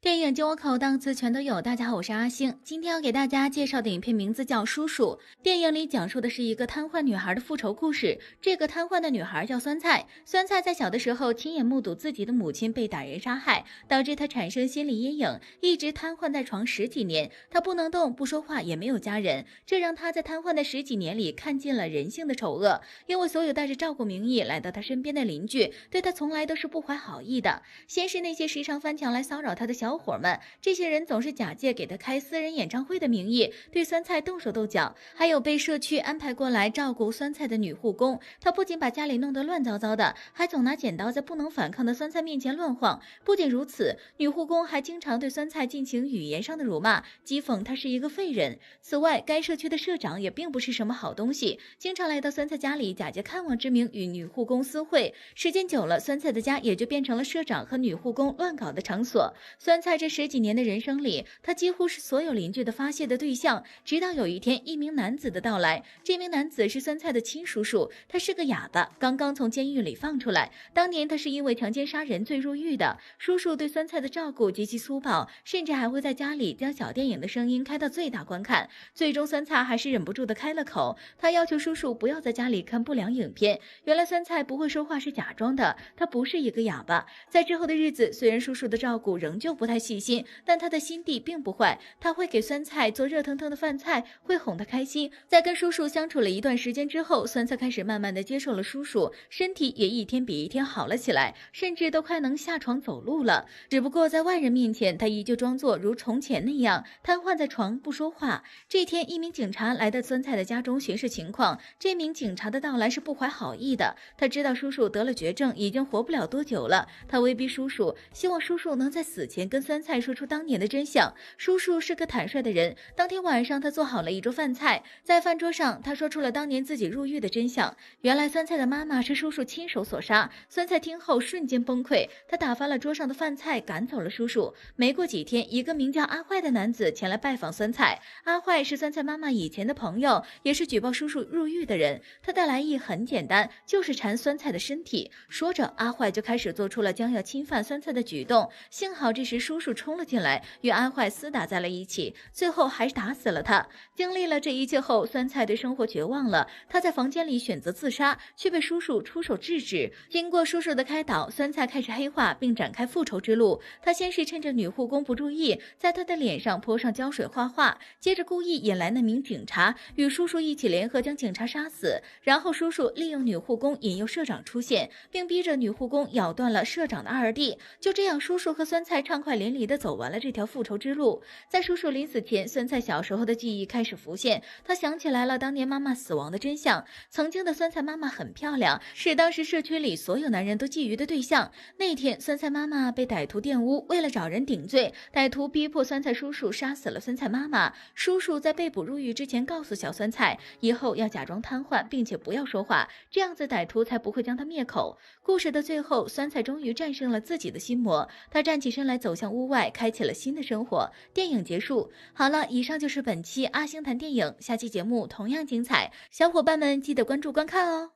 电影进我口，档次全都有。大家好，我是阿星。今天要给大家介绍的影片名字叫《叔叔》。电影里讲述的是一个瘫痪女孩的复仇故事。这个瘫痪的女孩叫酸菜。酸菜在小的时候亲眼目睹自己的母亲被歹人杀害，导致她产生心理阴影，一直瘫痪在床10几年。她不能动，不说话，也没有家人，这让她在瘫痪的10几年里看尽了人性的丑恶。因为所有带着照顾名义来到她身边的邻居，对她从来都是不怀好意的。先是那些时常翻墙来骚扰她的小伙们，这些人总是假借给他开私人演唱会的名义对酸菜动手动脚，还有被社区安排过来照顾酸菜的女护工，她不仅把家里弄得乱糟糟的，还总拿剪刀在不能反抗的酸菜面前乱晃。不仅如此，女护工还经常对酸菜进行语言上的辱骂，讥讽她是一个废人。此外，该社区的社长也并不是什么好东西，经常来到酸菜家里假借看望之名与女护工私会。时间久了，酸菜的家也就变成了社长和女护工乱搞的场所。酸菜这10几年的人生里，他几乎是所有邻居的发泄的对象。直到有一天，一名男子的到来。这名男子是酸菜的亲叔叔，他是个哑巴，刚刚从监狱里放出来。当年他是因为强奸杀人罪入狱的。叔叔对酸菜的照顾极其粗暴，甚至还会在家里将小电影的声音开到最大观看。最终，酸菜还是忍不住的开了口，他要求叔叔不要在家里看不良影片。原来酸菜不会说话是假装的，他不是一个哑巴。在之后的日子，虽然叔叔的照顾仍旧不太细心，但他的心地并不坏，他会给酸菜做热腾腾的饭菜，会哄他开心。在跟叔叔相处了一段时间之后，酸菜开始慢慢的接受了叔叔，身体也一天比一天好了起来，甚至都快能下床走路了。只不过在外人面前，他依旧装作如从前那样瘫痪在床不说话。这天，一名警察来到酸菜的家中巡视情况，这名警察的到来是不怀好意的，他知道叔叔得了绝症，已经活不了多久了，他威逼叔叔，希望叔叔能在死前跟酸菜说出当年的真相。叔叔是个坦率的人，当天晚上他做好了一桌饭菜，在饭桌上他说出了当年自己入狱的真相。原来酸菜的妈妈是叔叔亲手所杀。酸菜听后瞬间崩溃，他打翻了桌上的饭菜，赶走了叔叔。没过几天，一个名叫阿坏的男子前来拜访酸菜。阿坏是酸菜妈妈以前的朋友，也是举报叔叔入狱的人。他的来意很简单，就是馋酸菜的身体。说着，阿坏就开始做出了将要侵犯酸菜的举动。幸好这时叔叔冲了进来，与阿坏厮打在了一起，最后还打死了他。经历了这一切后，酸菜对生活绝望了，他在房间里选择自杀，却被叔叔出手制止。经过叔叔的开导，酸菜开始黑化，并展开复仇之路。他先是趁着女护工不注意，在她的脸上泼上胶水画画，接着故意引来那名警察，与叔叔一起联合将警察杀死。然后叔叔利用女护工引诱社长出现，并逼着女护工咬断了社长的二弟。就这样，叔叔和酸菜畅快淋漓地走完了这条复仇之路。在叔叔临死前，酸菜小时候的记忆开始浮现，他想起来了当年妈妈死亡的真相。曾经的酸菜妈妈很漂亮，是当时社区里所有男人都觊觎的对象。那天，酸菜妈妈被歹徒玷污，为了找人顶罪，歹徒逼迫酸菜叔叔杀死了酸菜妈妈。叔叔在被捕入狱之前告诉小酸菜，以后要假装瘫痪，并且不要说话，这样子歹徒才不会将他灭口。故事的最后，酸菜终于战胜了自己的心魔，他站起身来走向屋外，开启了新的生活。电影结束。好了，以上就是本期阿星谈电影，下期节目同样精彩，小伙伴们记得关注观看哦。